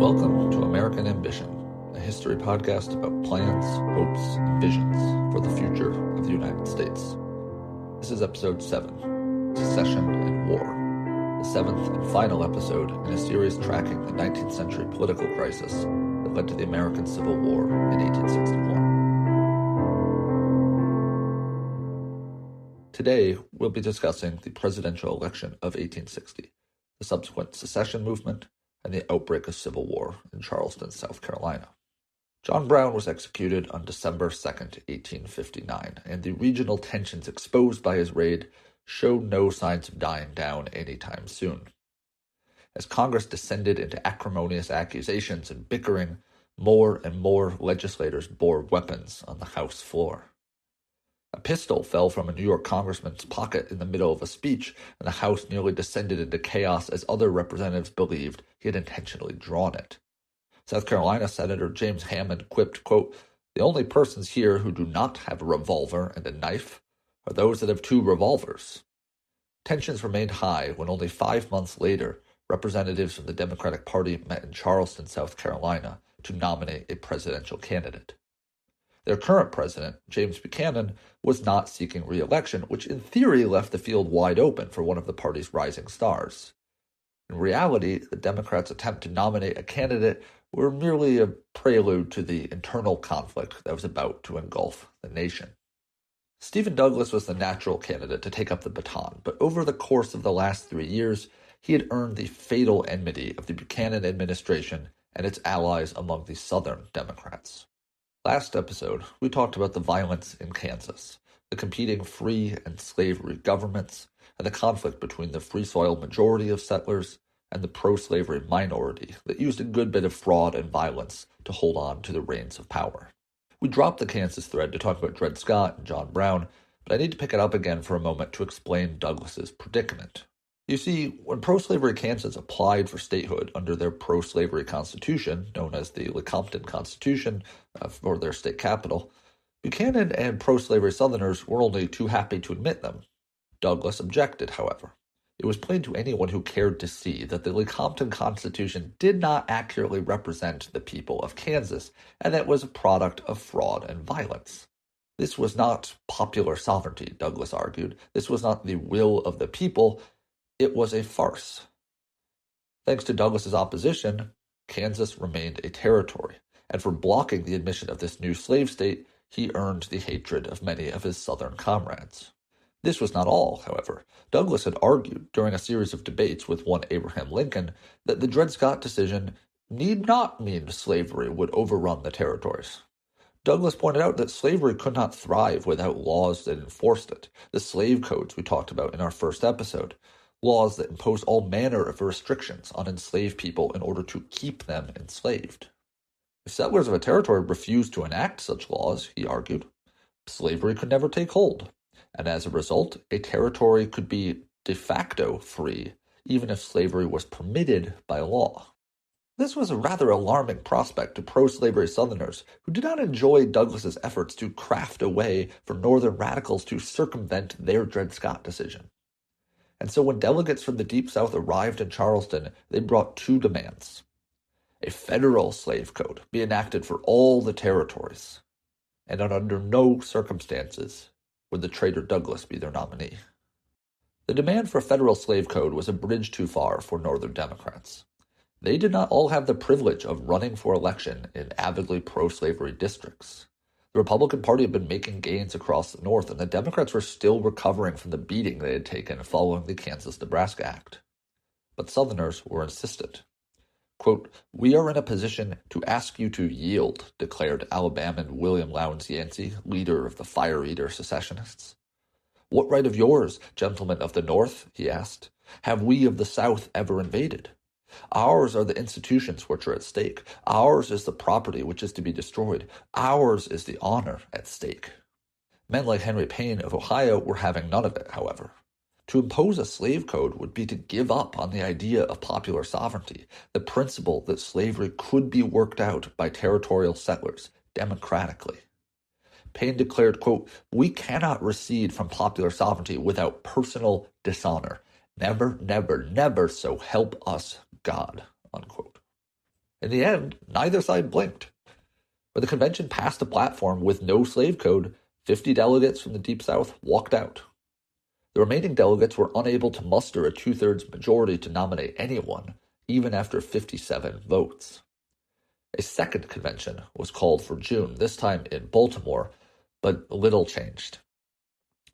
Welcome to American Ambition, a history podcast about plans, hopes, and visions for the future of the United States. This is episode 7, Secession and War, the seventh and final episode in a series tracking the 19th century political crisis that led to the American Civil War in 1861. Today, we'll be discussing the presidential election of 1860, the subsequent secession movement, and the outbreak of civil war in Charleston, South Carolina. John Brown was executed on December 2nd, 1859, and the regional tensions exposed by his raid showed no signs of dying down anytime soon. As Congress descended into acrimonious accusations and bickering, more and more legislators bore weapons on the House floor. A pistol fell from a New York congressman's pocket in the middle of a speech, and the House nearly descended into chaos as other representatives believed he had intentionally drawn it. South Carolina Senator James Hammond quipped, quote, "The only persons here who do not have a revolver and a knife are those that have 2 revolvers." Tensions remained high when only 5 months later, representatives from the Democratic Party met in Charleston, South Carolina, to nominate a presidential candidate. Their current president, James Buchanan, was not seeking re-election, which in theory left the field wide open for one of the party's rising stars. In reality, the Democrats' attempt to nominate a candidate were merely a prelude to the internal conflict that was about to engulf the nation. Stephen Douglas was the natural candidate to take up the baton, but over the course of the last 3 years, he had earned the fatal enmity of the Buchanan administration and its allies among the Southern Democrats. Last episode, we talked about the violence in Kansas, the competing free and slavery governments, and the conflict between the free soil majority of settlers and the pro-slavery minority that used a good bit of fraud and violence to hold on to the reins of power. We dropped the Kansas thread to talk about Dred Scott and John Brown, but I need to pick it up again for a moment to explain Douglas's predicament. You see, when pro-slavery Kansas applied for statehood under their pro-slavery constitution, known as the Lecompton Constitution, for their state capital, Buchanan and pro-slavery Southerners were only too happy to admit them. Douglas objected, however. It was plain to anyone who cared to see that the Lecompton Constitution did not accurately represent the people of Kansas, and that it was a product of fraud and violence. This was not popular sovereignty, Douglas argued. This was not the will of the people. It was a farce. Thanks to Douglas's opposition, Kansas remained a territory, and for blocking the admission of this new slave state, he earned the hatred of many of his Southern comrades. This was not all, however. Douglas had argued during a series of debates with one Abraham Lincoln that the Dred Scott decision need not mean slavery would overrun the territories. Douglas pointed out that slavery could not thrive without laws that enforced it, the slave codes we talked about in our first episode, laws that impose all manner of restrictions on enslaved people in order to keep them enslaved. If settlers of a territory refused to enact such laws, he argued, slavery could never take hold, and as a result, a territory could be de facto free, even if slavery was permitted by law. This was a rather alarming prospect to pro-slavery Southerners who did not enjoy Douglas's efforts to craft a way for Northern radicals to circumvent their Dred Scott decision. And so when delegates from the Deep South arrived in Charleston, they brought 2 demands. A federal slave code be enacted for all the territories, and under no circumstances would the traitor Douglas be their nominee. The demand for a federal slave code was a bridge too far for Northern Democrats. They did not all have the privilege of running for election in avidly pro-slavery districts. The Republican Party had been making gains across the North, and the Democrats were still recovering from the beating they had taken following the Kansas-Nebraska Act. But Southerners were insistent. Quote, "We are in a position to ask you to yield," declared Alabaman William Lowndes Yancey, leader of the fire-eater secessionists. "What right of yours, gentlemen of the North," he asked, "have we of the South ever invaded? Ours are the institutions which are at stake. Ours is the property which is to be destroyed. Ours is the honor at stake." Men like Henry Payne of Ohio were having none of it, however. To impose a slave code would be to give up on the idea of popular sovereignty, the principle that slavery could be worked out by territorial settlers democratically. Payne declared, quote, "We cannot recede from popular sovereignty without personal dishonor. Never, never, never, so help us God," unquote. In the end, neither side blinked. When the convention passed a platform with no slave code, 50 delegates from the Deep South walked out. The remaining delegates were unable to muster a two-thirds majority to nominate anyone, even after 57 votes. A second convention was called for June, this time in Baltimore, but little changed.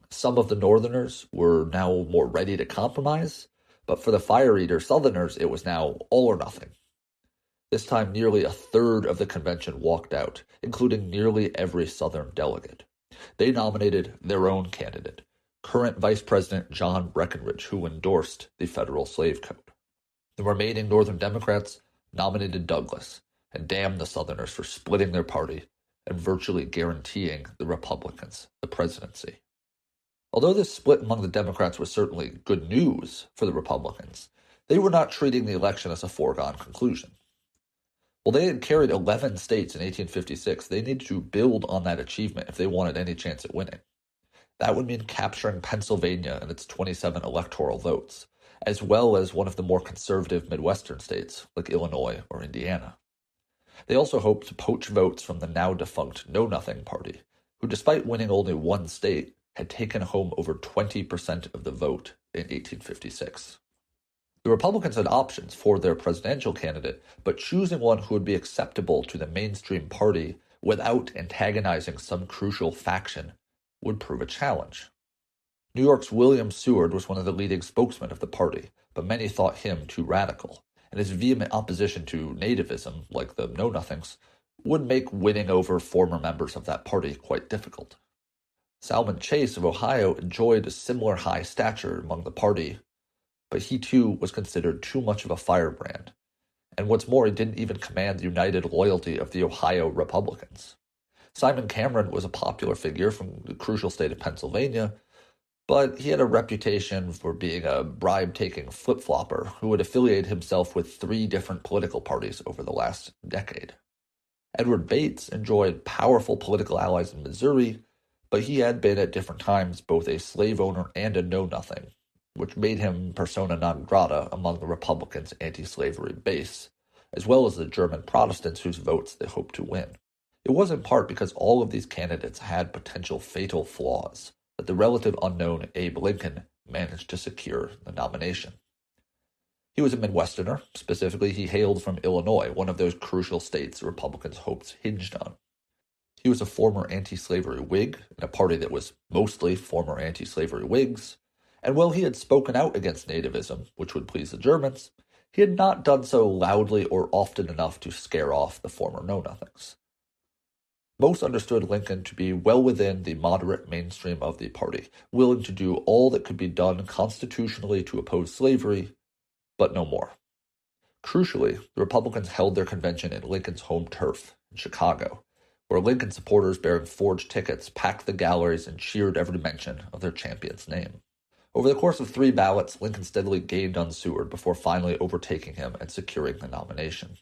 Some of the Northerners were now more ready to compromise, but for the fire-eater Southerners, it was now all or nothing. This time, nearly a third of the convention walked out, including nearly every Southern delegate. They nominated their own candidate, current Vice President John Breckinridge, who endorsed the federal slave code. The remaining Northern Democrats nominated Douglas and damned the Southerners for splitting their party and virtually guaranteeing the Republicans the presidency. Although this split among the Democrats was certainly good news for the Republicans, they were not treating the election as a foregone conclusion. While they had carried 11 states in 1856, they needed to build on that achievement if they wanted any chance at winning. That would mean capturing Pennsylvania and its 27 electoral votes, as well as one of the more conservative Midwestern states, like Illinois or Indiana. They also hoped to poach votes from the now-defunct Know Nothing Party, who, despite winning only one state, had taken home over 20% of the vote in 1856. The Republicans had options for their presidential candidate, but choosing one who would be acceptable to the mainstream party without antagonizing some crucial faction would prove a challenge. New York's William Seward was one of the leading spokesmen of the party, but many thought him too radical, and his vehement opposition to nativism, like the Know-Nothings, would make winning over former members of that party quite difficult. Salmon Chase of Ohio enjoyed a similar high stature among the party, but he too was considered too much of a firebrand, and what's more, he didn't even command the united loyalty of the Ohio Republicans. Simon Cameron was a popular figure from the crucial state of Pennsylvania, but he had a reputation for being a bribe-taking flip-flopper who would affiliate himself with 3 different political parties over the last decade. Edward Bates enjoyed powerful political allies in Missouri, but he had been at different times both a slave owner and a know-nothing, which made him persona non grata among the Republicans' anti-slavery base, as well as the German Protestants whose votes they hoped to win. It was in part because all of these candidates had potential fatal flaws that the relative unknown Abe Lincoln managed to secure the nomination. He was a Midwesterner. Specifically, he hailed from Illinois, one of those crucial states the Republicans' hopes hinged on. He was a former anti-slavery Whig in a party that was mostly former anti-slavery Whigs, and while he had spoken out against nativism, which would please the Germans, he had not done so loudly or often enough to scare off the former Know-Nothings. Most understood Lincoln to be well within the moderate mainstream of the party, willing to do all that could be done constitutionally to oppose slavery, but no more. Crucially, the Republicans held their convention in Lincoln's home turf in Chicago, where Lincoln supporters bearing forged tickets packed the galleries and cheered every mention of their champion's name. Over the course of 3 ballots, Lincoln steadily gained on Seward before finally overtaking him and securing the nomination.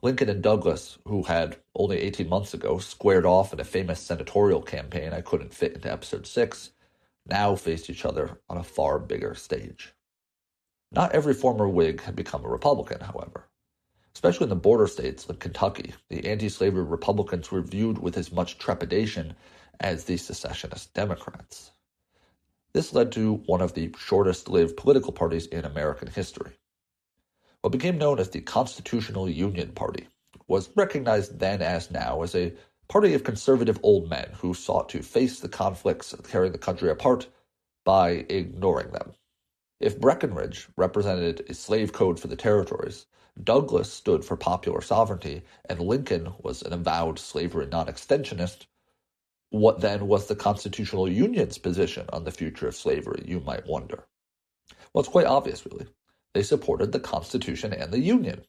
Lincoln and Douglas, who had only 18 months ago squared off in a famous senatorial campaign I couldn't fit into episode 6, now faced each other on a far bigger stage. Not every former Whig had become a Republican, however. Especially in the border states like Kentucky, the anti-slavery Republicans were viewed with as much trepidation as the secessionist Democrats. This led to one of the shortest-lived political parties in American history. What became known as the Constitutional Union Party was recognized then as now as a party of conservative old men who sought to face the conflicts tearing the country apart by ignoring them. If Breckinridge represented a slave code for the territories, Douglas stood for popular sovereignty, and Lincoln was an avowed slavery non-extensionist, what then was the Constitutional Union's position on the future of slavery, you might wonder? Well, it's quite obvious, really. They supported the Constitution and the Union.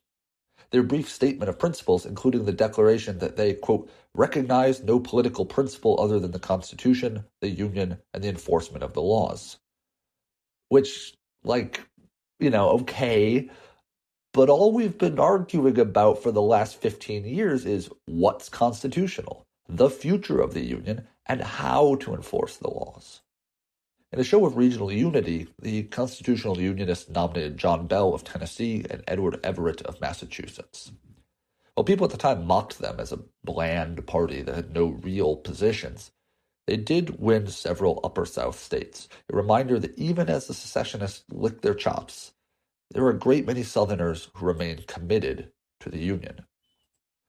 Their brief statement of principles, including the declaration that they, quote, recognize no political principle other than the Constitution, the Union, and the enforcement of the laws. Which, okay, but all we've been arguing about for the last 15 years is what's constitutional, the future of the Union, and how to enforce the laws. In a show of regional unity, the Constitutional Unionists nominated John Bell of Tennessee and Edward Everett of Massachusetts. While people at the time mocked them as a bland party that had no real positions, they did win several Upper South states, a reminder that even as the secessionists licked their chops, there were a great many Southerners who remained committed to the Union.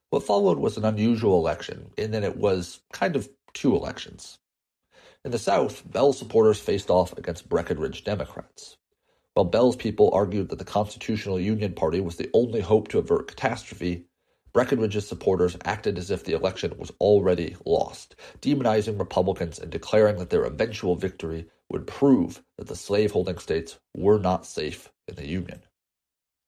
What followed was an unusual election in that it was kind of two elections. In the South, Bell's supporters faced off against Breckinridge Democrats. While Bell's people argued that the Constitutional Union Party was the only hope to avert catastrophe, Breckinridge's supporters acted as if the election was already lost, demonizing Republicans and declaring that their eventual victory would prove that the slaveholding states were not safe in the Union.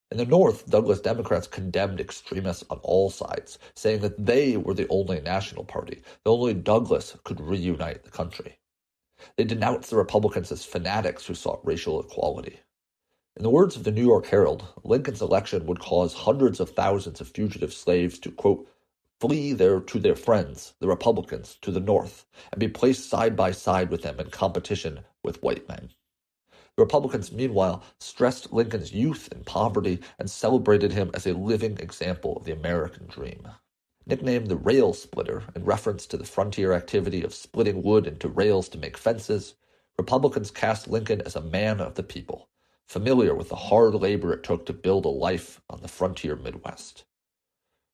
In the North, Douglas Democrats condemned extremists on all sides, saying that they were the only national party, that only Douglas could reunite the country. They denounced the Republicans as fanatics who sought racial equality. In the words of the New York Herald, Lincoln's election would cause hundreds of thousands of fugitive slaves to, quote, flee to their friends, the Republicans, to the North, and be placed side by side with them in competition with white men. The Republicans, meanwhile, stressed Lincoln's youth and poverty and celebrated him as a living example of the American dream. Nicknamed the Rail Splitter in reference to the frontier activity of splitting wood into rails to make fences, Republicans cast Lincoln as a man of the people, familiar with the hard labor it took to build a life on the frontier Midwest.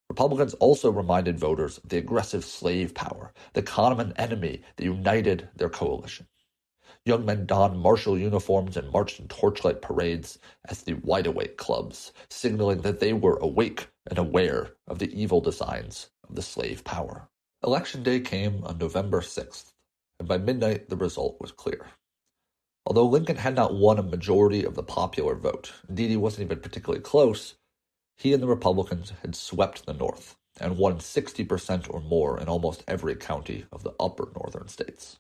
Republicans also reminded voters of the aggressive slave power, the common enemy that united their coalition. Young men donned martial uniforms and marched in torchlight parades as the Wide Awake clubs, signaling that they were awake and aware of the evil designs of the slave power. Election day came on November 6th, and by midnight the result was clear. Although Lincoln had not won a majority of the popular vote, indeed he wasn't even particularly close, he and the Republicans had swept the North and won 60% or more in almost every county of the upper northern states.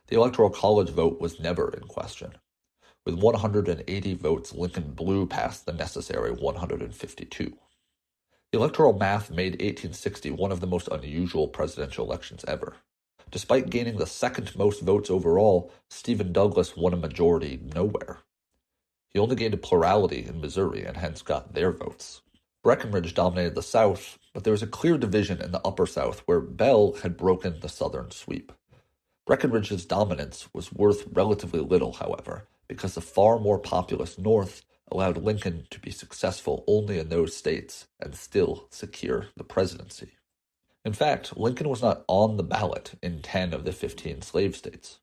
The Electoral College vote was never in question. With 180 votes, Lincoln blew past the necessary 152. The electoral math made 1860 one of the most unusual presidential elections ever. Despite gaining the second most votes overall, Stephen Douglas won a majority nowhere. He only gained a plurality in Missouri and hence got their votes. Breckinridge dominated the South, but there was a clear division in the Upper South where Bell had broken the Southern sweep. Breckinridge's dominance was worth relatively little, however, because the far more populous North allowed Lincoln to be successful only in those states and still secure the presidency. In fact, Lincoln was not on the ballot in 10 of the 15 slave states.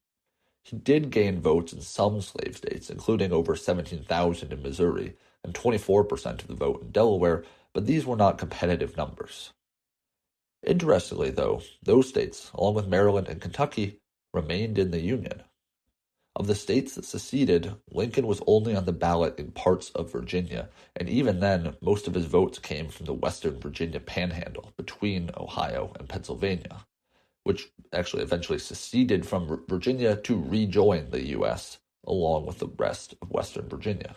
He did gain votes in some slave states, including over 17,000 in Missouri and 24% of the vote in Delaware, but these were not competitive numbers. Interestingly, though, those states, along with Maryland and Kentucky, remained in the Union. Of the states that seceded, Lincoln was only on the ballot in parts of Virginia, and even then, most of his votes came from the western Virginia panhandle between Ohio and Pennsylvania, which actually eventually seceded from Virginia to rejoin the U.S., along with the rest of western Virginia.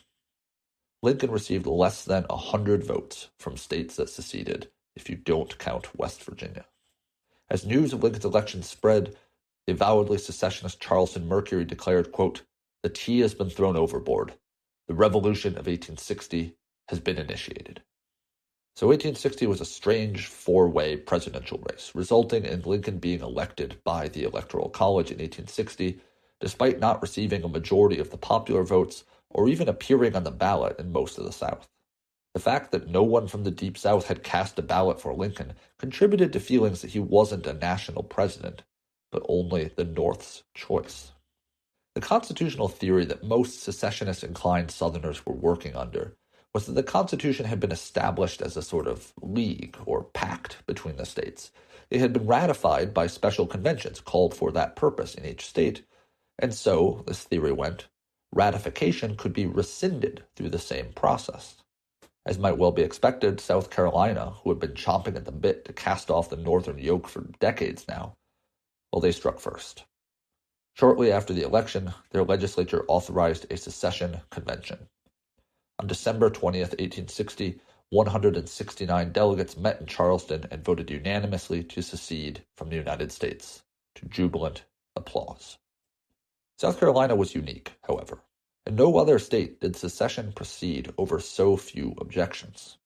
Lincoln received less than 100 votes from states that seceded, if you don't count West Virginia. As news of Lincoln's election spread, the avowedly secessionist Charleston Mercury declared, quote, "The tea has been thrown overboard. The revolution of 1860 has been initiated." So 1860 was a strange four-way presidential race, resulting in Lincoln being elected by the Electoral College in 1860, despite not receiving a majority of the popular votes or even appearing on the ballot in most of the South. The fact that no one from the Deep South had cast a ballot for Lincoln contributed to feelings that he wasn't a national president, but only the North's choice. The constitutional theory that most secessionist-inclined Southerners were working under was that the Constitution had been established as a sort of league or pact between the states. It had been ratified by special conventions called for that purpose in each state, and so, this theory went, ratification could be rescinded through the same process. As might well be expected, South Carolina, who had been chomping at the bit to cast off the northern yoke for decades now, well, they struck first. Shortly after the election, their legislature authorized a secession convention. On December 20th, 1860, 169 delegates met in Charleston and voted unanimously to secede from the United States, to jubilant applause. South Carolina was unique, however. In no other state did secession proceed over so few objections.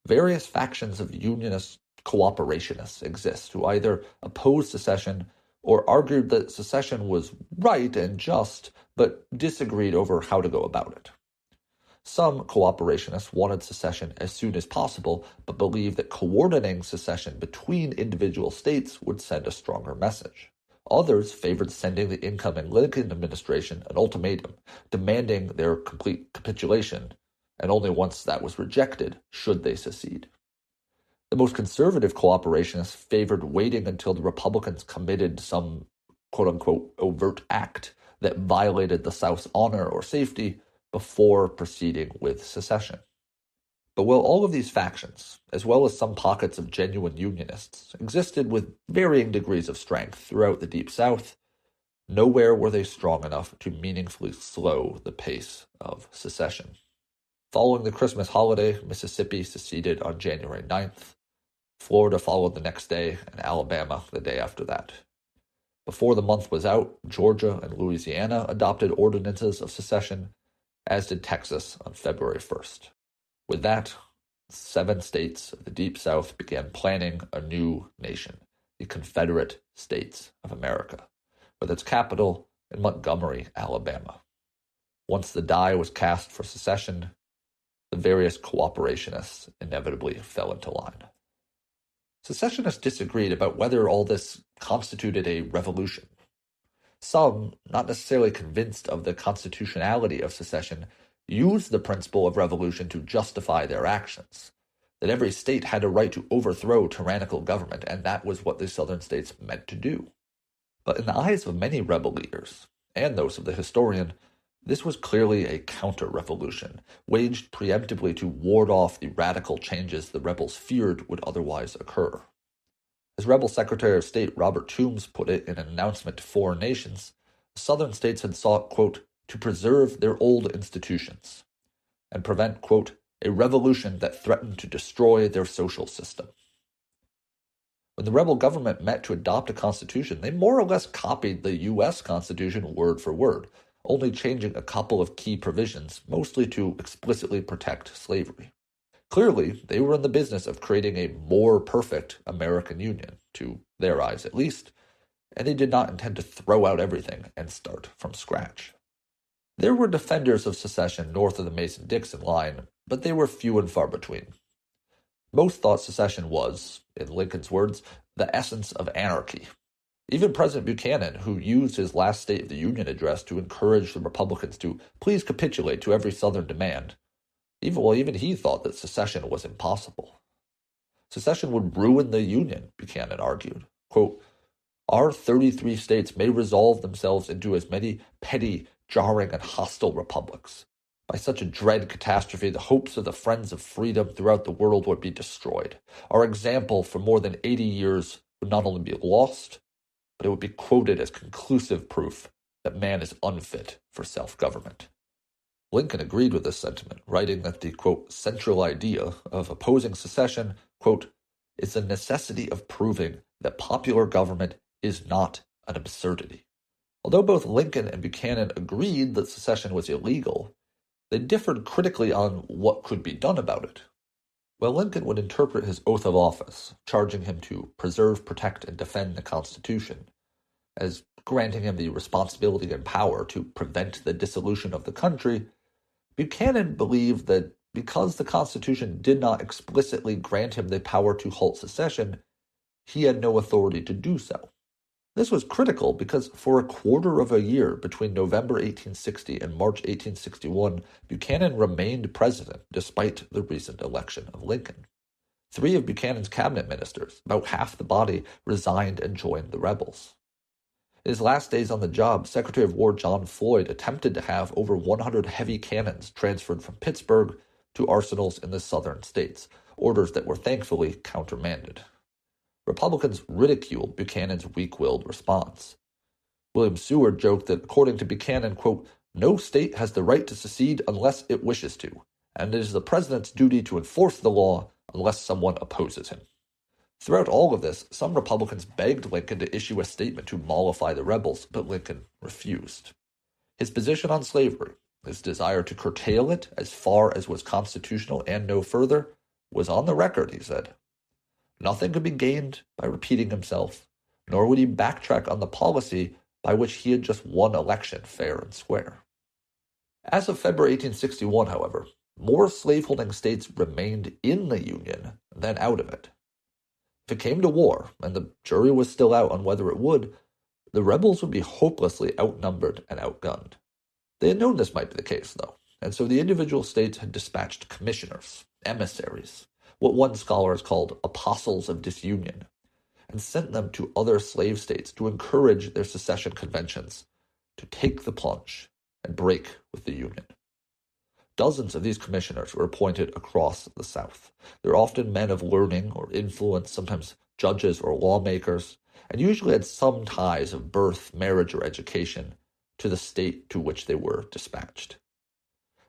various factions of Unionist cooperationists exist who either opposed secession or argued that secession was right and just, but disagreed over how to go about it. Some cooperationists wanted secession as soon as possible, but believed that coordinating secession between individual states would send a stronger message. Others favored sending the incoming Lincoln administration an ultimatum, demanding their complete capitulation, and only once that was rejected should they secede. The most conservative cooperationists favored waiting until the Republicans committed some quote-unquote overt act that violated the South's honor or safety before proceeding with secession. But while all of these factions, as well as some pockets of genuine Unionists, existed with varying degrees of strength throughout the Deep South, nowhere were they strong enough to meaningfully slow the pace of secession. Following the Christmas holiday, Mississippi seceded on January 9th. Florida followed the next day, and Alabama the day after that. Before the month was out, Georgia and Louisiana adopted ordinances of secession, as did Texas on February 1st. With that, 7 states of the Deep South began planning a new nation, the Confederate States of America, with its capital in Montgomery, Alabama. Once the die was cast for secession, the various cooperationists inevitably fell into line. Secessionists disagreed about whether all this constituted a revolution. Some, not necessarily convinced of the constitutionality of secession, used the principle of revolution to justify their actions, that every state had a right to overthrow tyrannical government, and that was what the southern states meant to do. But in the eyes of many rebel leaders, and those of the historian, this was clearly a counter-revolution, waged preemptively to ward off the radical changes the rebels feared would otherwise occur. As Rebel Secretary of State Robert Toombs put it in an announcement to foreign nations, the southern states had sought, quote, to preserve their old institutions and prevent, quote, a revolution that threatened to destroy their social system. When the rebel government met to adopt a constitution, they more or less copied the U.S. Constitution word for word, only changing a couple of key provisions, mostly to explicitly protect slavery. Clearly, they were in the business of creating a more perfect American Union, to their eyes at least, and they did not intend to throw out everything and start from scratch. There were defenders of secession north of the Mason-Dixon line, but they were few and far between. Most thought secession was, in Lincoln's words, the essence of anarchy. Even President Buchanan, who used his last State of the Union address to encourage the Republicans to please capitulate to every Southern demand, even he thought that secession was impossible. Secession would ruin the Union, Buchanan argued. Quote, our 33 states may resolve themselves into as many petty, jarring, and hostile republics. By such a dread catastrophe, the hopes of the friends of freedom throughout the world would be destroyed. Our example for more than 80 years would not only be lost, but it would be quoted as conclusive proof that man is unfit for self-government. Lincoln agreed with this sentiment, writing that the, quote, central idea of opposing secession, quote, is the necessity of proving that popular government is not an absurdity. Although both Lincoln and Buchanan agreed that secession was illegal, they differed critically on what could be done about it. While Lincoln would interpret his oath of office, charging him to preserve, protect, and defend the Constitution, as granting him the responsibility and power to prevent the dissolution of the country, Buchanan believed that because the Constitution did not explicitly grant him the power to halt secession, he had no authority to do so. This was critical because for a quarter of a year between November 1860 and March 1861, Buchanan remained president despite the recent election of Lincoln. 3 of Buchanan's cabinet ministers, about half the body, resigned and joined the rebels. In his last days on the job, Secretary of War John Floyd attempted to have over 100 heavy cannons transferred from Pittsburgh to arsenals in the southern states, orders that were thankfully countermanded. Republicans ridiculed Buchanan's weak-willed response. William Seward joked that, according to Buchanan, quote, no state has the right to secede unless it wishes to, and it is the president's duty to enforce the law unless someone opposes him. Throughout all of this, some Republicans begged Lincoln to issue a statement to mollify the rebels, but Lincoln refused. His position on slavery, his desire to curtail it as far as was constitutional and no further, was on the record, he said. Nothing could be gained by repeating himself, nor would he backtrack on the policy by which he had just won election fair and square. As of February 1861, however, more slaveholding states remained in the Union than out of it. If it came to war, and the jury was still out on whether it would, the rebels would be hopelessly outnumbered and outgunned. They had known this might be the case, though, and so the individual states had dispatched commissioners, emissaries, what one scholar has called apostles of disunion, and sent them to other slave states to encourage their secession conventions to take the plunge and break with the Union. Dozens of these commissioners were appointed across the South. They're often men of learning or influence, sometimes judges or lawmakers, and usually had some ties of birth, marriage, or education to the state to which they were dispatched.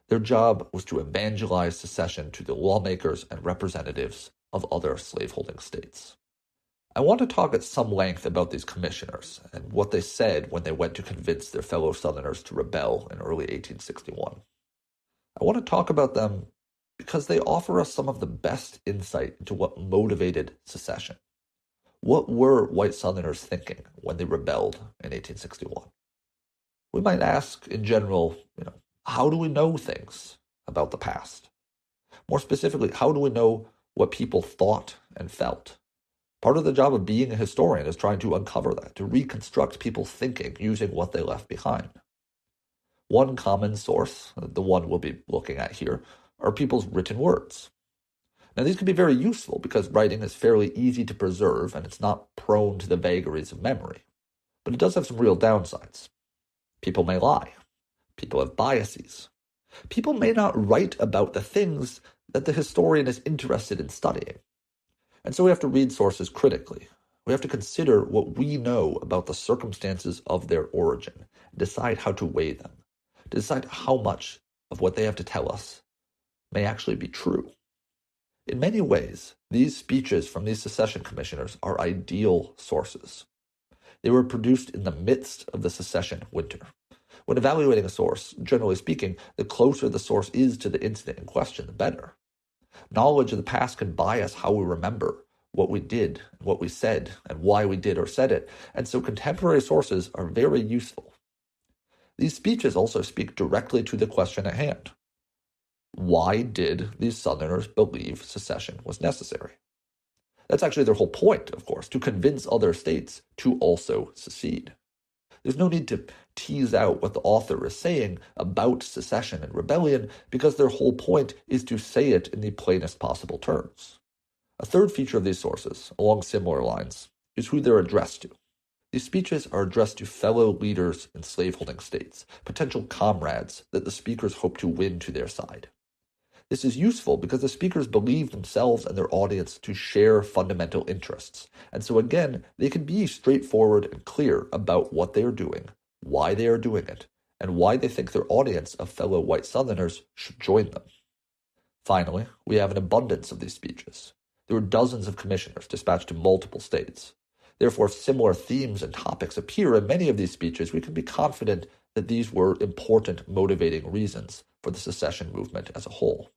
Their job was to evangelize secession to the lawmakers and representatives of other slaveholding states. I want to talk at some length about these commissioners and what they said when they went to convince their fellow Southerners to rebel in early 1861. I want to talk about them because they offer us some of the best insight into what motivated secession. What were white Southerners thinking when they rebelled in 1861? We might ask, in general, how do we know things about the past? More specifically, how do we know what people thought and felt? Part of the job of being a historian is trying to uncover that, to reconstruct people's thinking using what they left behind. One common source, the one we'll be looking at here, are people's written words. Now, these can be very useful because writing is fairly easy to preserve and it's not prone to the vagaries of memory. But it does have some real downsides. People may lie. People have biases. People may not write about the things that the historian is interested in studying. And so we have to read sources critically. We have to consider what we know about the circumstances of their origin, decide how to weigh them, decide how much of what they have to tell us may actually be true. In many ways, these speeches from these secession commissioners are ideal sources. They were produced in the midst of the secession winter. When evaluating a source, generally speaking, the closer the source is to the incident in question, the better. Knowledge of the past can bias how we remember what we did, what we said, and why we did or said it, and so contemporary sources are very useful. These speeches also speak directly to the question at hand. Why did these Southerners believe secession was necessary? That's actually their whole point, of course, to convince other states to also secede. There's no need to tease out what the author is saying about secession and rebellion because their whole point is to say it in the plainest possible terms. A third feature of these sources, along similar lines, is who they're addressed to. These speeches are addressed to fellow leaders in slaveholding states, potential comrades that the speakers hope to win to their side. This is useful because the speakers believe themselves and their audience to share fundamental interests, and so again, they can be straightforward and clear about what they are doing, why they are doing it, and why they think their audience of fellow white Southerners should join them. Finally, we have an abundance of these speeches. There were dozens of commissioners dispatched to multiple states. Therefore, if similar themes and topics appear in many of these speeches, we can be confident that these were important motivating reasons for the secession movement as a whole.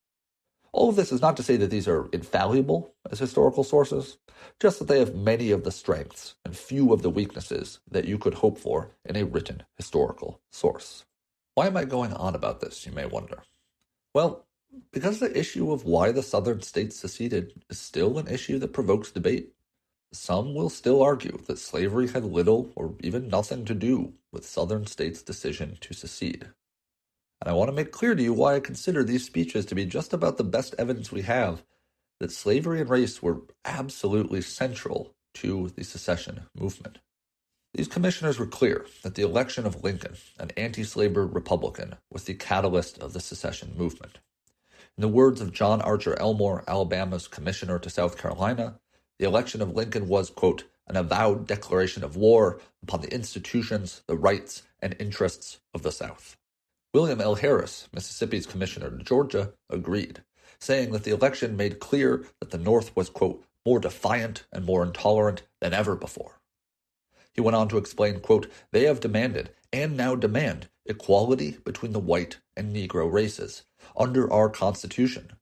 All of this is not to say that these are infallible as historical sources, just that they have many of the strengths and few of the weaknesses that you could hope for in a written historical source. Why am I going on about this, you may wonder? Well, because the issue of why the Southern states seceded is still an issue that provokes debate. Some will still argue that slavery had little or even nothing to do with Southern states' decision to secede. And I want to make clear to you why I consider these speeches to be just about the best evidence we have that slavery and race were absolutely central to the secession movement. These commissioners were clear that the election of Lincoln, an anti-slavery Republican, was the catalyst of the secession movement. In the words of John Archer Elmore, Alabama's commissioner to South Carolina, the election of Lincoln was, quote, an avowed declaration of war upon the institutions, the rights, and interests of the South. William L. Harris, Mississippi's commissioner to Georgia, agreed, saying that the election made clear that the North was, quote, more defiant and more intolerant than ever before. He went on to explain, quote, they have demanded, and now demand, equality between the white and Negro races under our Constitution,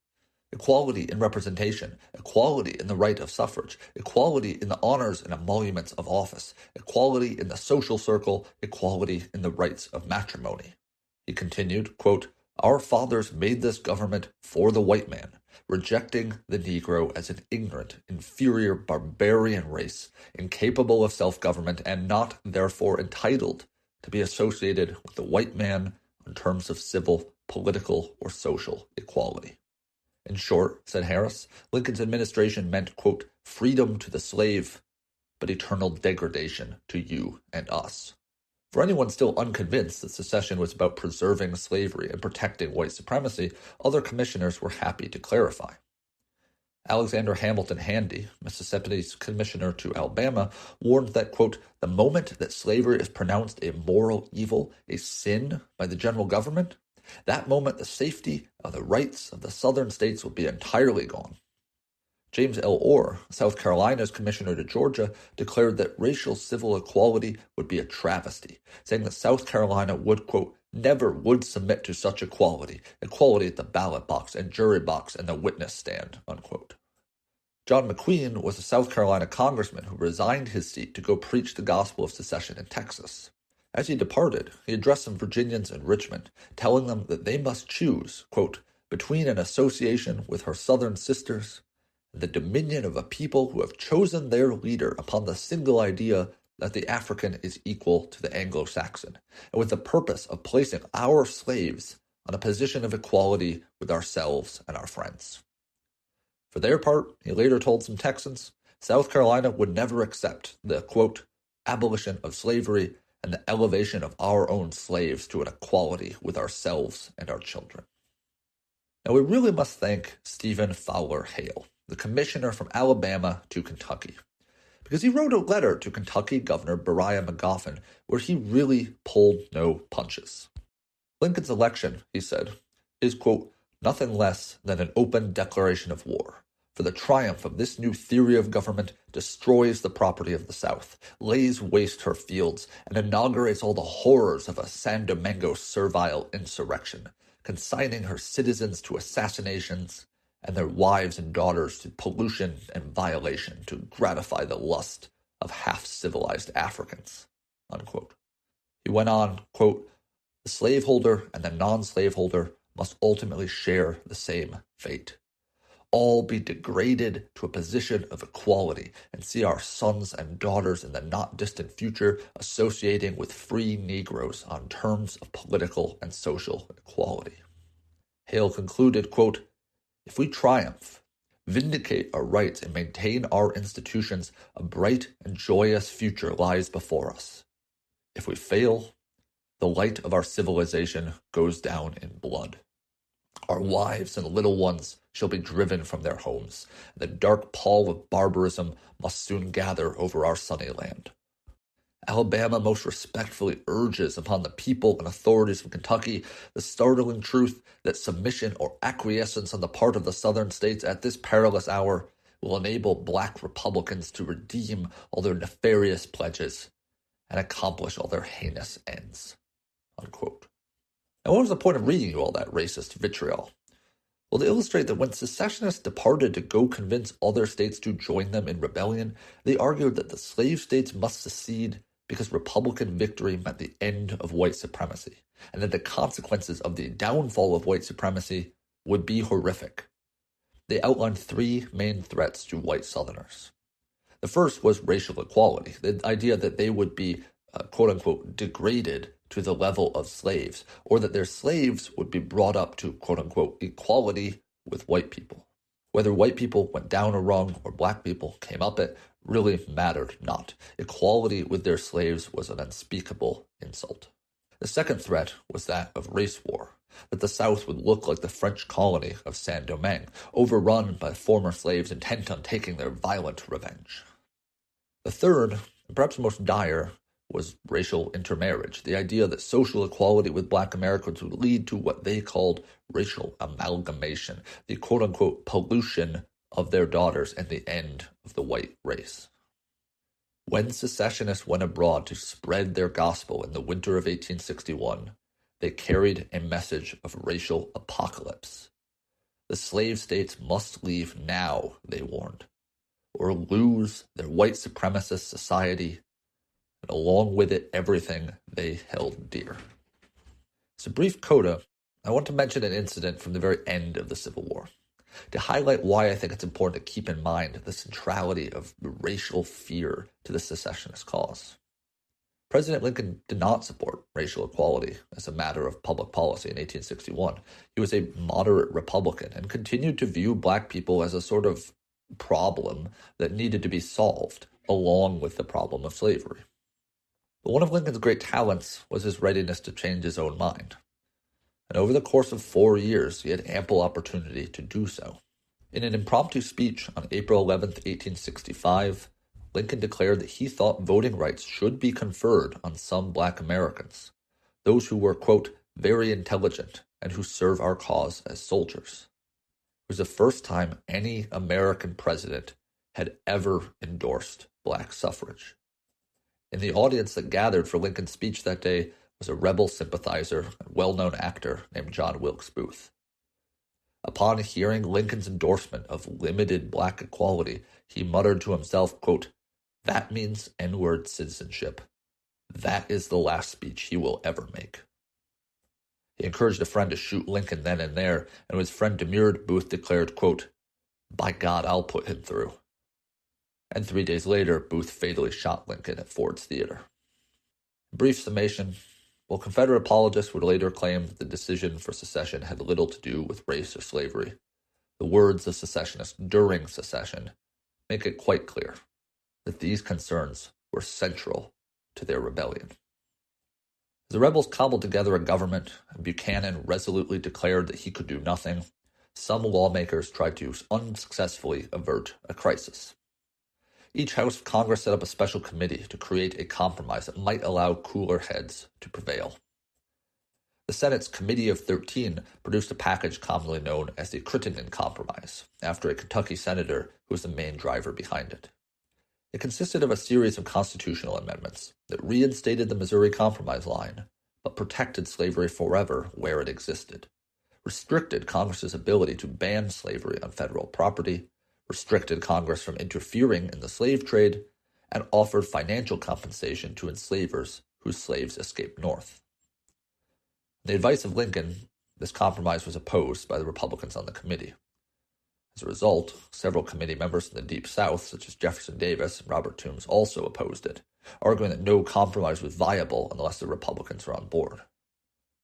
equality in representation, equality in the right of suffrage, equality in the honors and emoluments of office, equality in the social circle, equality in the rights of matrimony. He continued, quote, "Our fathers made this government for the white man, rejecting the Negro as an ignorant, inferior, barbarian race, incapable of self-government and not, therefore, entitled to be associated with the white man on terms of civil, political, or social equality." In short, said Harris, Lincoln's administration meant, quote, "freedom to the slave, but eternal degradation to you and us." For anyone still unconvinced that secession was about preserving slavery and protecting white supremacy, other commissioners were happy to clarify. Alexander Hamilton Handy, Mississippi's commissioner to Alabama, warned that, quote, "the moment that slavery is pronounced a moral evil, a sin by the general government, that moment the safety of the rights of the southern states will be entirely gone." James L. Orr, South Carolina's commissioner to Georgia, declared that racial civil equality would be a travesty, saying that South Carolina would, quote, "never would submit to such equality at the ballot box and jury box and the witness stand," unquote. John McQueen was a South Carolina congressman who resigned his seat to go preach the gospel of secession in Texas. As he departed, he addressed some Virginians in Richmond, telling them that they must choose, quote, "between an association with her southern sisters and the dominion of a people who have chosen their leader upon the single idea that the African is equal to the Anglo-Saxon, and with the purpose of placing our slaves on a position of equality with ourselves and our friends." For their part, he later told some Texans, South Carolina would never accept the, quote, "abolition of slavery and the elevation of our own slaves to an equality with ourselves and our children." Now, we really must thank Stephen Fowler Hale, the commissioner from Alabama to Kentucky, because he wrote a letter to Kentucky Governor Beriah Magoffin where he really pulled no punches. Lincoln's election, he said, is, quote, "nothing less than an open declaration of war. For the triumph of this new theory of government destroys the property of the South, lays waste her fields, and inaugurates all the horrors of a San Domingo servile insurrection, consigning her citizens to assassinations and their wives and daughters to pollution and violation to gratify the lust of half-civilized Africans," unquote. He went on, quote, "the slaveholder and the non-slaveholder must ultimately share the same fate. All be degraded to a position of equality and see our sons and daughters in the not-distant future associating with free Negroes on terms of political and social equality." Hale concluded, quote, "If we triumph, vindicate our rights, and maintain our institutions, a bright and joyous future lies before us. If we fail, the light of our civilization goes down in blood. Our wives and little ones shall be driven from their homes, and the dark pall of barbarism must soon gather over our sunny land. Alabama most respectfully urges upon the people and authorities of Kentucky the startling truth that submission or acquiescence on the part of the Southern states at this perilous hour will enable black Republicans to redeem all their nefarious pledges and accomplish all their heinous ends," unquote. Now, what was the point of reading you all that racist vitriol? Well, to illustrate that when secessionists departed to go convince other states to join them in rebellion, they argued that the slave states must secede because Republican victory meant the end of white supremacy, and that the consequences of the downfall of white supremacy would be horrific. They outlined three main threats to white Southerners. The first was racial equality, the idea that they would be, quote-unquote, degraded to the level of slaves, or that their slaves would be brought up to, quote-unquote, equality with white people. Whether white people went down a rung or black people came up it really mattered not. Equality with their slaves was an unspeakable insult. The second threat was that of race war, that the South would look like the French colony of Saint-Domingue, overrun by former slaves intent on taking their violent revenge. The third, and perhaps most dire, was racial intermarriage, the idea that social equality with black Americans would lead to what they called racial amalgamation, the quote-unquote pollution of their daughters and the end of the white race. When secessionists went abroad to spread their gospel in the winter of 1861, they carried a message of racial apocalypse. The slave states must leave now, they warned, or lose their white supremacist society, and along with it everything they held dear. As a brief coda, I want to mention an incident from the very end of the Civil War, to highlight why I think it's important to keep in mind the centrality of racial fear to the secessionist cause. President Lincoln did not support racial equality as a matter of public policy in 1861. He was a moderate Republican and continued to view black people as a sort of problem that needed to be solved, along with the problem of slavery. But one of Lincoln's great talents was his readiness to change his own mind. And over the course of 4 years, he had ample opportunity to do so. In an impromptu speech on April 11, 1865, Lincoln declared that he thought voting rights should be conferred on some black Americans, those who were, quote, very intelligent and who serve our cause as soldiers. It was the first time any American president had ever endorsed black suffrage. In the audience that gathered for Lincoln's speech that day was a rebel sympathizer and well-known actor named John Wilkes Booth. Upon hearing Lincoln's endorsement of limited black equality, he muttered to himself, quote, "That means N-word citizenship. That is the last speech he will ever make." He encouraged a friend to shoot Lincoln then and there, and when his friend demurred, Booth declared, quote, "By God, I'll put him through." And 3 days later, Booth fatally shot Lincoln at Ford's Theater. Brief summation. While Confederate apologists would later claim that the decision for secession had little to do with race or slavery, the words of secessionists during secession make it quite clear that these concerns were central to their rebellion. As the rebels cobbled together a government and Buchanan resolutely declared that he could do nothing, some lawmakers tried to unsuccessfully avert a crisis. Each House of Congress set up a special committee to create a compromise that might allow cooler heads to prevail. The Senate's Committee of 13 produced a package commonly known as the Crittenden Compromise, after a Kentucky senator who was the main driver behind it. It consisted of a series of constitutional amendments that reinstated the Missouri Compromise line, but protected slavery forever where it existed, restricted Congress's ability to ban slavery on federal property, restricted Congress from interfering in the slave trade, and offered financial compensation to enslavers whose slaves escaped north. The advice of Lincoln, this compromise was opposed by the Republicans on the committee. As a result, several committee members in the Deep South, such as Jefferson Davis and Robert Toombs, also opposed it, arguing that no compromise was viable unless the Republicans were on board.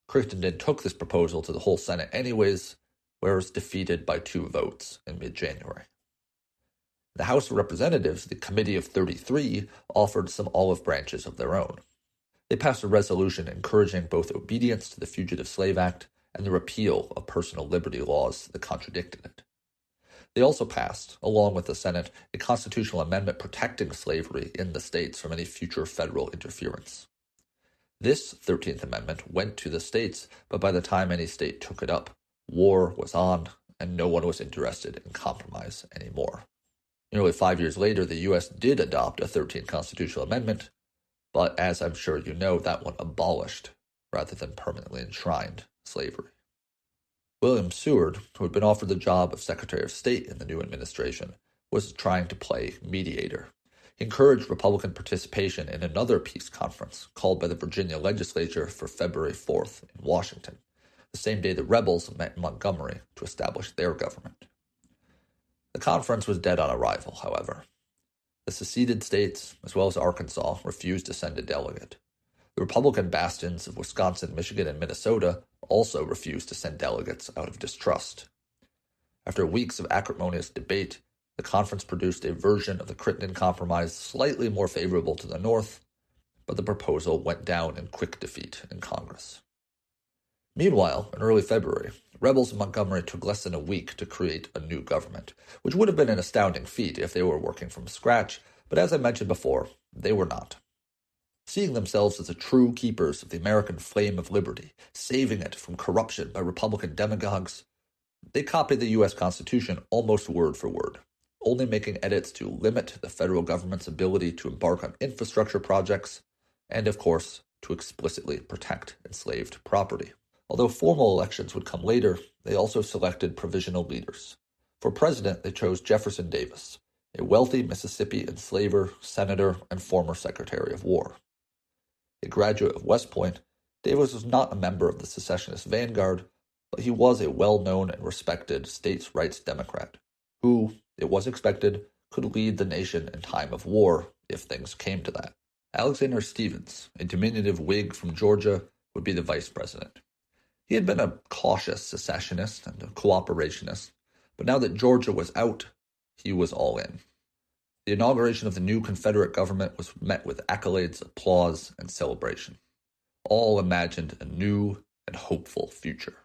Crittenden took this proposal to the whole Senate anyways, where it was defeated by 2 votes in mid-January. The House of Representatives, the Committee of 33, offered some olive branches of their own. They passed a resolution encouraging both obedience to the Fugitive Slave Act and the repeal of personal liberty laws that contradicted it. They also passed, along with the Senate, a constitutional amendment protecting slavery in the states from any future federal interference. This 13th Amendment went to the states, but by the time any state took it up, war was on, and no one was interested in compromise anymore. Nearly 5 years later, the U.S. did adopt a 13th constitutional amendment, but as I'm sure you know, that one abolished, rather than permanently enshrined, slavery. William Seward, who had been offered the job of Secretary of State in the new administration, was trying to play mediator. He encouraged Republican participation in another peace conference called by the Virginia legislature for February 4th in Washington, the same day the rebels met in Montgomery to establish their government. The conference was dead on arrival, however. The seceded states, as well as Arkansas, refused to send a delegate. The Republican bastions of Wisconsin, Michigan, and Minnesota also refused to send delegates out of distrust. After weeks of acrimonious debate, the conference produced a version of the Crittenden Compromise slightly more favorable to the North, but the proposal went down in quick defeat in Congress. Meanwhile, in early February, rebels in Montgomery took less than a week to create a new government, which would have been an astounding feat if they were working from scratch, but as I mentioned before, they were not. Seeing themselves as the true keepers of the American flame of liberty, saving it from corruption by Republican demagogues, they copied the U.S. Constitution almost word for word, only making edits to limit the federal government's ability to embark on infrastructure projects, and of course, to explicitly protect enslaved property. Although formal elections would come later, they also selected provisional leaders. For president, they chose Jefferson Davis, a wealthy Mississippi enslaver, senator, and former Secretary of War. A graduate of West Point, Davis was not a member of the secessionist vanguard, but he was a well-known and respected states' rights Democrat, who, it was expected, could lead the nation in time of war if things came to that. Alexander Stephens, a diminutive Whig from Georgia, would be the vice president. He had been a cautious secessionist and a cooperationist, but now that Georgia was out, he was all in. The inauguration of the new Confederate government was met with accolades, applause, and celebration. All imagined a new and hopeful future.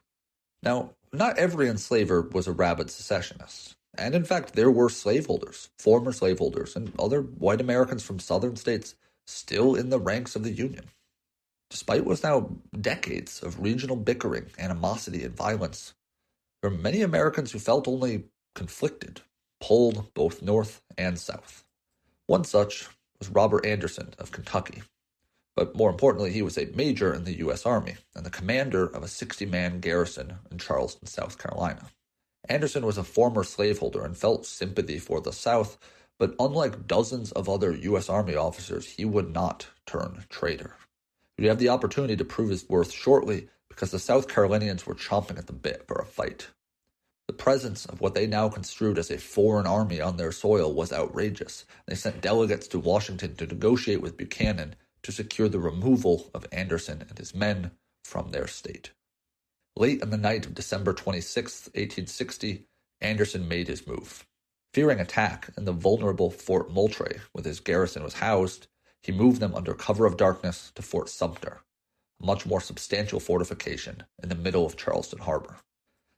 Now, not every enslaver was a rabid secessionist, and in fact there were slaveholders, former slaveholders, and other white Americans from southern states still in the ranks of the Union. Despite what was now decades of regional bickering, animosity, and violence, there were many Americans who felt only conflicted, pulled both north and south. One such was Robert Anderson of Kentucky. But more importantly, he was a major in the U.S. Army and the commander of a 60-man garrison in Charleston, South Carolina. Anderson was a former slaveholder and felt sympathy for the South, but unlike dozens of other U.S. Army officers, he would not turn traitor. He would have the opportunity to prove his worth shortly because the South Carolinians were chomping at the bit for a fight. The presence of what they now construed as a foreign army on their soil was outrageous. They sent delegates to Washington to negotiate with Buchanan to secure the removal of Anderson and his men from their state. Late in the night of December 26, 1860, Anderson made his move. Fearing attack in the vulnerable Fort Moultrie, where his garrison was housed, he moved them under cover of darkness to Fort Sumter, a much more substantial fortification in the middle of Charleston Harbor.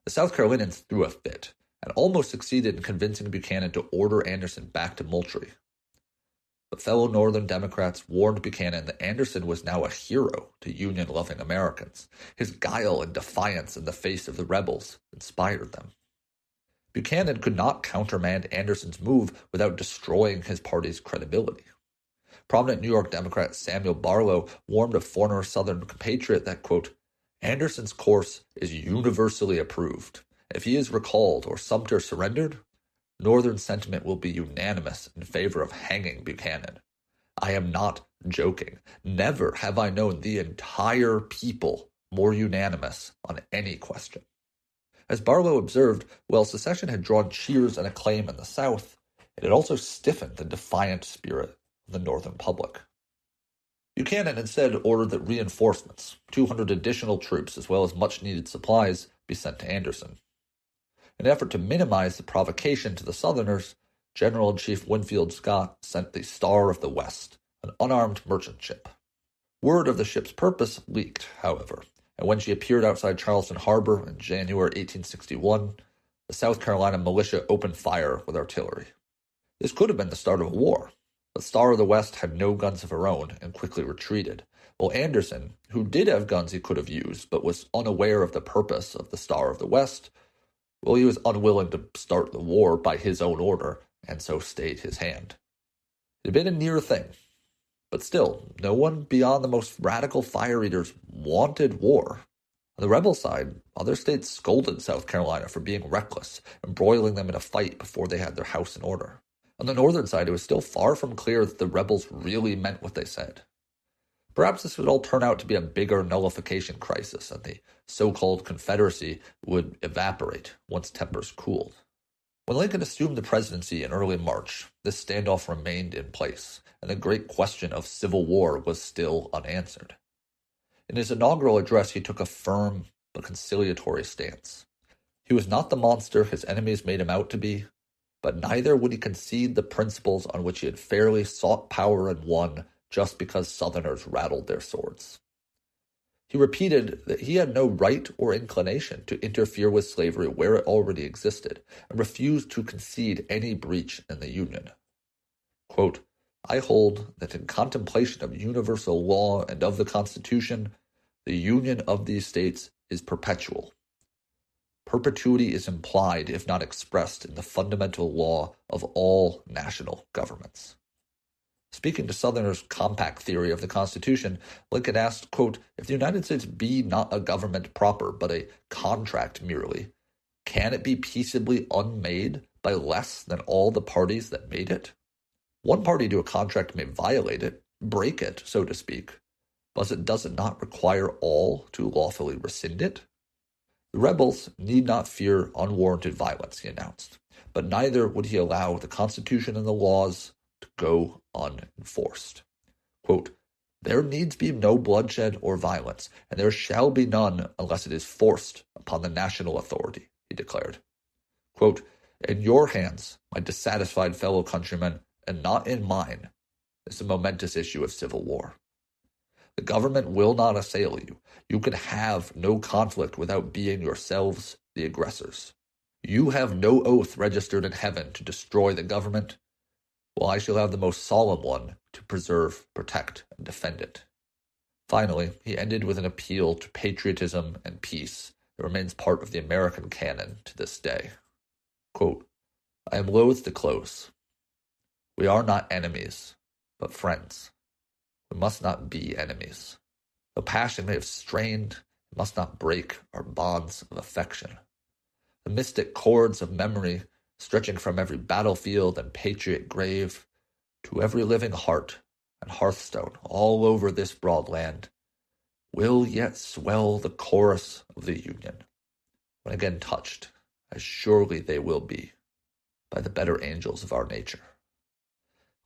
The South Carolinians threw a fit and almost succeeded in convincing Buchanan to order Anderson back to Moultrie. But fellow Northern Democrats warned Buchanan that Anderson was now a hero to Union-loving Americans. His guile and defiance in the face of the rebels inspired them. Buchanan could not countermand Anderson's move without destroying his party's credibility. Prominent New York Democrat Samuel Barlow warned a former Southern compatriot that, quote, Anderson's course is universally approved. If he is recalled or Sumter surrendered, Northern sentiment will be unanimous in favor of hanging Buchanan. I am not joking. Never have I known the entire people more unanimous on any question. As Barlow observed, while secession had drawn cheers and acclaim in the South, it had also stiffened the defiant spirit of the Northern public. Buchanan instead ordered that reinforcements, 200 additional troops as well as much-needed supplies, be sent to Anderson. In an effort to minimize the provocation to the Southerners, General-in-Chief Winfield Scott sent the Star of the West, an unarmed merchant ship. Word of the ship's purpose leaked, however, and when she appeared outside Charleston Harbor in January 1861, the South Carolina militia opened fire with artillery. This could have been the start of a war, but Star of the West had no guns of her own and quickly retreated, while Anderson, who did have guns he could have used but was unaware of the purpose of the Star of the West, well, he was unwilling to start the war by his own order, and so stayed his hand. It had been a near thing, but still, no one beyond the most radical fire-eaters wanted war. On the rebel side, other states scolded South Carolina for being reckless, embroiling them in a fight before they had their house in order. On the northern side, it was still far from clear that the rebels really meant what they said. Perhaps this would all turn out to be a bigger nullification crisis, and the so-called Confederacy would evaporate once tempers cooled. When Lincoln assumed the presidency in early March, this standoff remained in place, and the great question of civil war was still unanswered. In his inaugural address, he took a firm but conciliatory stance. He was not the monster his enemies made him out to be, but neither would he concede the principles on which he had fairly sought power and won just because Southerners rattled their swords. He repeated that he had no right or inclination to interfere with slavery where it already existed, and refused to concede any breach in the Union. Quote, I hold that in contemplation of universal law and of the Constitution, the union of these states is perpetual. Perpetuity is implied, if not expressed, in the fundamental law of all national governments. Speaking to Southerners' compact theory of the Constitution, Lincoln asked, quote, "If the United States be not a government proper, but a contract merely, can it be peaceably unmade by less than all the parties that made it? One party to a contract may violate it, break it, so to speak, but does it not require all to lawfully rescind it? The rebels need not fear unwarranted violence," he announced, but neither would he allow the Constitution and the laws to go unenforced. Quote, "There needs be no bloodshed or violence, and there shall be none unless it is forced upon the national authority," he declared. Quote, "In your hands, my dissatisfied fellow countrymen, and not in mine, is the momentous issue of civil war. The government will not assail you. You can have no conflict without being yourselves the aggressors. You have no oath registered in heaven to destroy the government, while I shall have the most solemn one to preserve, protect, and defend it." Finally, he ended with an appeal to patriotism and peace that remains part of the American canon to this day. Quote, "I am loath to close. We are not enemies, but friends. We must not be enemies. Though passion may have strained, it must not break our bonds of affection. The mystic cords of memory, stretching from every battlefield and patriot grave to every living heart and hearthstone all over this broad land, will yet swell the chorus of the Union, when again touched, as surely they will be, by the better angels of our nature."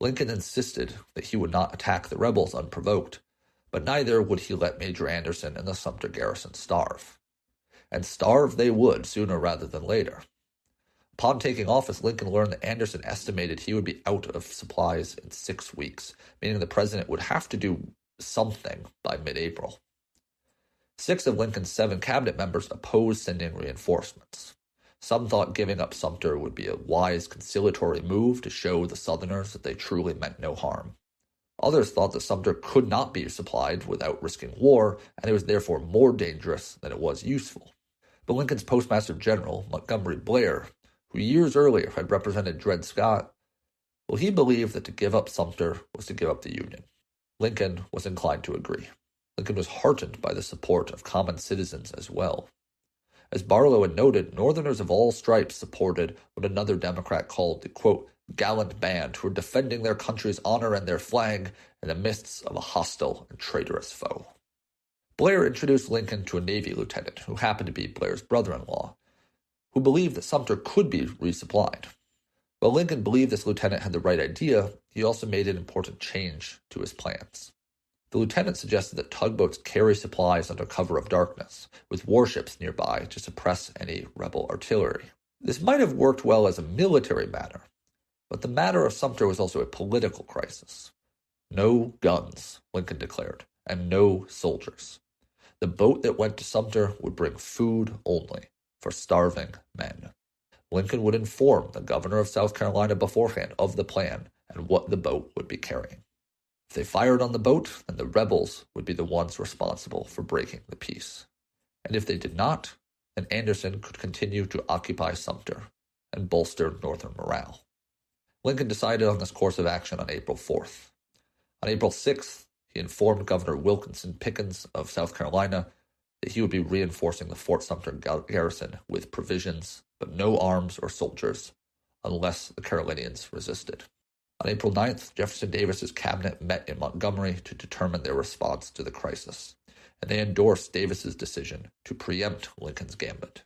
Lincoln insisted that he would not attack the rebels unprovoked, but neither would he let Major Anderson and the Sumter garrison starve. And starve they would sooner rather than later. Upon taking office, Lincoln learned that Anderson estimated he would be out of supplies in 6 weeks, meaning the president would have to do something by mid-April. 6 of Lincoln's 7 cabinet members opposed sending reinforcements. Some thought giving up Sumter would be a wise conciliatory move to show the Southerners that they truly meant no harm. Others thought that Sumter could not be supplied without risking war, and it was therefore more dangerous than it was useful. But Lincoln's Postmaster General, Montgomery Blair, who years earlier had represented Dred Scott, well, he believed that to give up Sumter was to give up the Union. Lincoln was inclined to agree. Lincoln was heartened by the support of common citizens as well. As Barlow had noted, Northerners of all stripes supported what another Democrat called the, quote, "gallant band who were defending their country's honor and their flag in the midst of a hostile and traitorous foe." Blair introduced Lincoln to a Navy lieutenant who happened to be Blair's brother-in-law, who believed that Sumter could be resupplied. While Lincoln believed this lieutenant had the right idea, he also made an important change to his plans. The lieutenant suggested that tugboats carry supplies under cover of darkness, with warships nearby to suppress any rebel artillery. This might have worked well as a military matter, but the matter of Sumter was also a political crisis. No guns, Lincoln declared, and no soldiers. The boat that went to Sumter would bring food only for starving men. Lincoln would inform the governor of South Carolina beforehand of the plan and what the boat would be carrying. If they fired on the boat, then the rebels would be the ones responsible for breaking the peace. And if they did not, then Anderson could continue to occupy Sumter and bolster Northern morale. Lincoln decided on this course of action on April 4th. On April 6th, he informed Governor Wilkinson Pickens of South Carolina that he would be reinforcing the Fort Sumter garrison with provisions, but no arms or soldiers, unless the Carolinians resisted. On April 9th, Jefferson Davis's cabinet met in Montgomery to determine their response to the crisis, and they endorsed Davis's decision to preempt Lincoln's gambit.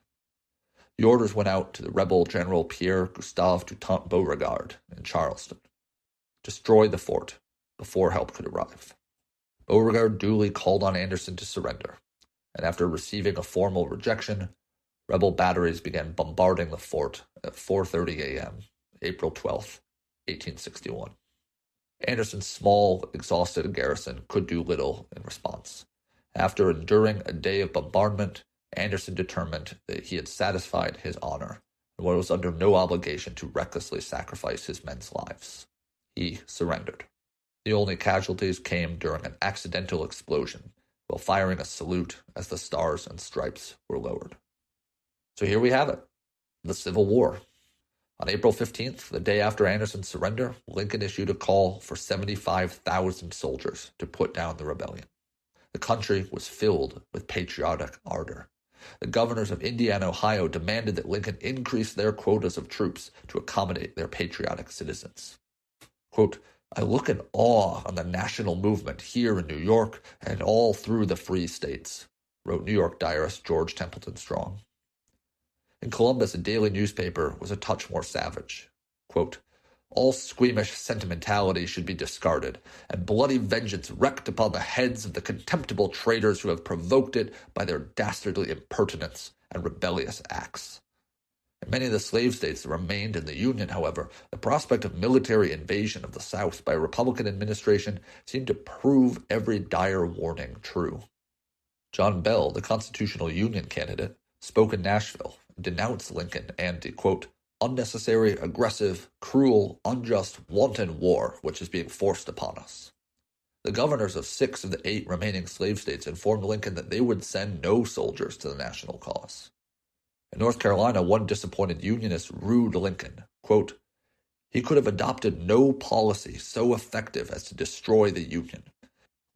The orders went out to the rebel General Pierre Gustave Toutant Beauregard in Charleston. Destroy the fort before help could arrive. Beauregard duly called on Anderson to surrender, and after receiving a formal rejection, rebel batteries began bombarding the fort at 4:30 a.m., April 12th, 1861. Anderson's small, exhausted garrison could do little in response. After enduring a day of bombardment, Anderson determined that he had satisfied his honor and was under no obligation to recklessly sacrifice his men's lives. He surrendered. The only casualties came during an accidental explosion while firing a salute as the Stars and Stripes were lowered. So here we have it, the Civil War. On April 15th, the day after Anderson's surrender, Lincoln issued a call for 75,000 soldiers to put down the rebellion. The country was filled with patriotic ardor. The governors of Indiana and Ohio demanded that Lincoln increase their quotas of troops to accommodate their patriotic citizens. Quote, "I look in awe on the national movement here in New York and all through the free states," wrote New York diarist George Templeton Strong. In Columbus, a daily newspaper was a touch more savage. Quote, "All squeamish sentimentality should be discarded, and bloody vengeance wreaked upon the heads of the contemptible traitors who have provoked it by their dastardly impertinence and rebellious acts." In many of the slave states that remained in the Union, however, the prospect of military invasion of the South by a Republican administration seemed to prove every dire warning true. John Bell, the constitutional Union candidate, spoke in Nashville and denounced Lincoln and the, quote, "unnecessary, aggressive, cruel, unjust, wanton war which is being forced upon us." The governors of 6 of the 8 remaining slave states informed Lincoln that they would send no soldiers to the national cause. In North Carolina, one disappointed Unionist rued Lincoln, quote, "He could have adopted no policy so effective as to destroy the Union.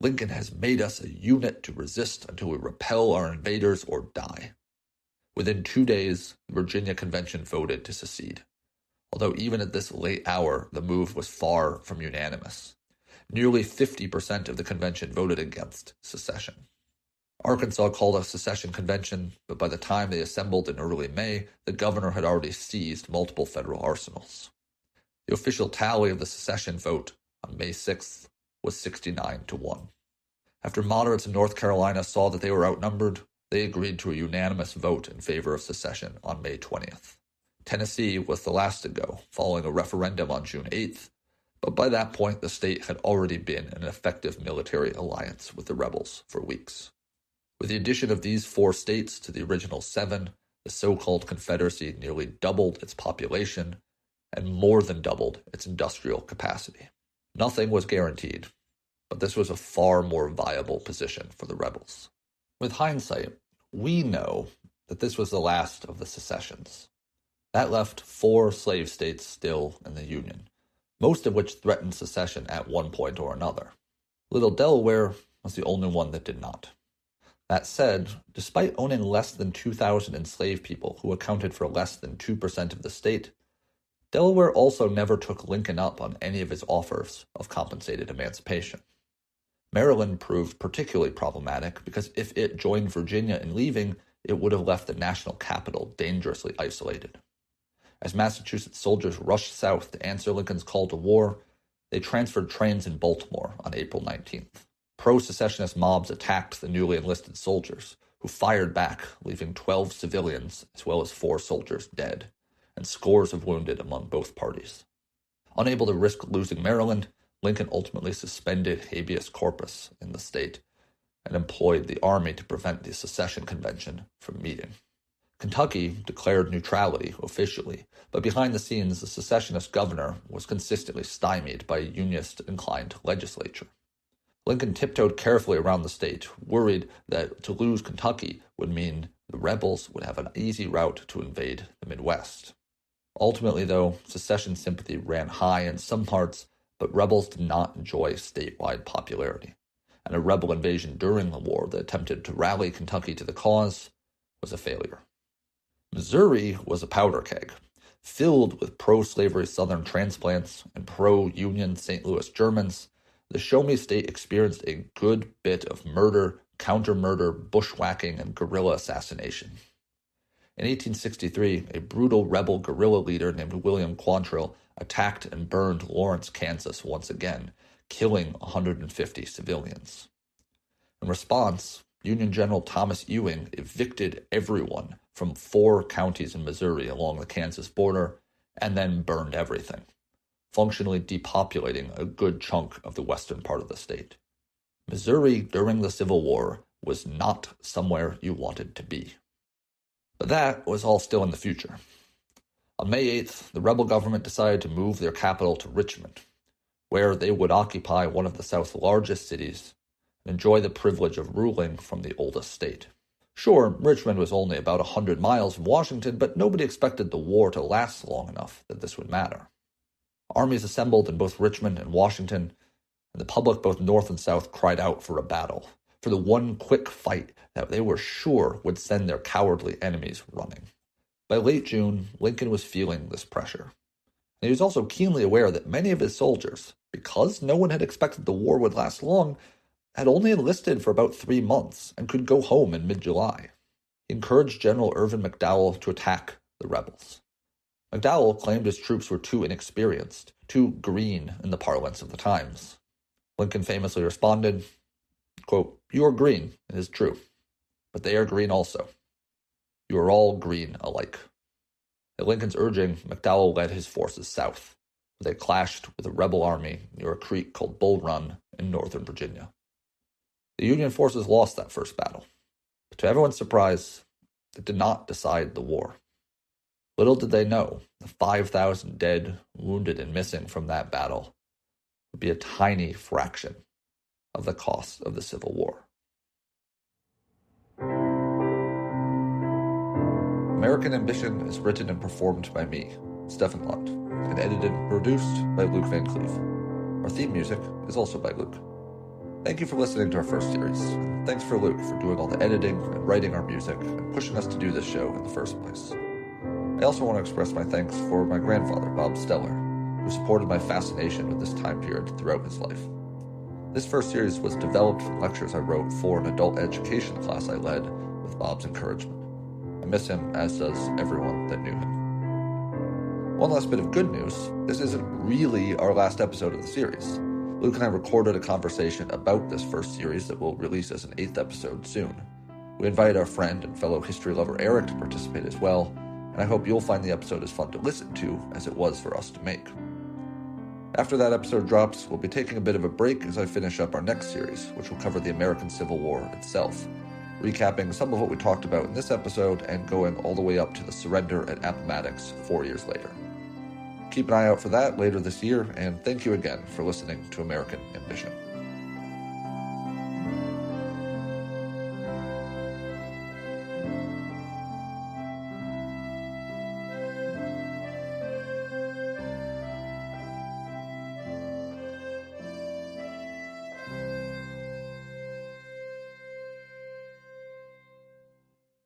Lincoln has made us a unit to resist until we repel our invaders or die." Within 2 days, the Virginia Convention voted to secede, although even at this late hour, the move was far from unanimous. Nearly 50% of the convention voted against secession. Arkansas called a secession convention, but by the time they assembled in early May, the governor had already seized multiple federal arsenals. The official tally of the secession vote on May 6th was 69-1. After moderates in North Carolina saw that they were outnumbered, they agreed to a unanimous vote in favor of secession on May 20th. Tennessee was the last to go, following a referendum on June 8th, but by that point the state had already been in an effective military alliance with the rebels for weeks. With the addition of these 4 states to the original 7, the so-called Confederacy nearly doubled its population and more than doubled its industrial capacity. Nothing was guaranteed, but this was a far more viable position for the rebels. With hindsight, we know that this was the last of the secessions. That left 4 slave states still in the Union, most of which threatened secession at one point or another. Little Delaware was the only one that did not. That said, despite owning less than 2,000 enslaved people who accounted for less than 2% of the state, Delaware also never took Lincoln up on any of his offers of compensated emancipation. Maryland proved particularly problematic because if it joined Virginia in leaving, it would have left the national capital dangerously isolated. As Massachusetts soldiers rushed south to answer Lincoln's call to war, they transferred trains in Baltimore on April 19th. Pro-secessionist mobs attacked the newly enlisted soldiers, who fired back, leaving 12 civilians as well as 4 soldiers dead, and scores of wounded among both parties. Unable to risk losing Maryland, Lincoln ultimately suspended habeas corpus in the state and employed the army to prevent the secession convention from meeting. Kentucky declared neutrality officially, but behind the scenes, the secessionist governor was consistently stymied by a Unionist-inclined legislature. Lincoln tiptoed carefully around the state, worried that to lose Kentucky would mean the rebels would have an easy route to invade the Midwest. Ultimately, though, secession sympathy ran high in some parts, but rebels did not enjoy statewide popularity, and a rebel invasion during the war that attempted to rally Kentucky to the cause was a failure. Missouri was a powder keg, filled with pro-slavery Southern transplants and pro-Union St. Louis Germans. The Show-Me state experienced a good bit of murder, counter-murder, bushwhacking, and guerrilla assassination. In 1863, a brutal rebel guerrilla leader named William Quantrill attacked and burned Lawrence, Kansas once again, killing 150 civilians. In response, Union General Thomas Ewing evicted everyone from 4 counties in Missouri along the Kansas border and then burned everything, functionally depopulating a good chunk of the western part of the state. Missouri during the Civil War was not somewhere you wanted to be. But that was all still in the future. On May 8th, the rebel government decided to move their capital to Richmond, where they would occupy one of the South's largest cities and enjoy the privilege of ruling from the oldest state. Sure, Richmond was only about 100 miles from Washington, but nobody expected the war to last long enough that this would matter. Armies assembled in both Richmond and Washington, and the public both north and south cried out for a battle, for the one quick fight that they were sure would send their cowardly enemies running. By late June, Lincoln was feeling this pressure. And he was also keenly aware that many of his soldiers, because no one had expected the war would last long, had only enlisted for about 3 months and could go home in mid-July. He encouraged General Irvin McDowell to attack the rebels. McDowell claimed his troops were too inexperienced, too green in the parlance of the times. Lincoln famously responded, quote, "You are green, it is true, but they are green also. You are all green alike." At Lincoln's urging, McDowell led his forces south, where they clashed with a rebel army near a creek called Bull Run in northern Virginia. The Union forces lost that first battle, but to everyone's surprise, it did not decide the war. Little did they know, the 5,000 dead, wounded, and missing from that battle would be a tiny fraction of the cost of the Civil War. American Ambition is written and performed by me, Stefan Lund, and edited and produced by Luke Vancleave. Our theme music is also by Luke. Thank you for listening to our first series, and thanks for Luke for doing all the editing and writing our music and pushing us to do this show in the first place. I also want to express my thanks for my grandfather, Bob Steller, who supported my fascination with this time period throughout his life. This first series was developed from lectures I wrote for an adult education class I led with Bob's encouragement. I miss him, as does everyone that knew him. One last bit of good news, this isn't really our last episode of the series. Luke and I recorded a conversation about this first series that will release as an 8th episode soon. We invited our friend and fellow history lover Eric to participate as well, and I hope you'll find the episode as fun to listen to as it was for us to make. After that episode drops, we'll be taking a bit of a break as I finish up our next series, which will cover the American Civil War itself, recapping some of what we talked about in this episode and going all the way up to the surrender at Appomattox 4 years later. Keep an eye out for that later this year, and thank you again for listening to American Ambition.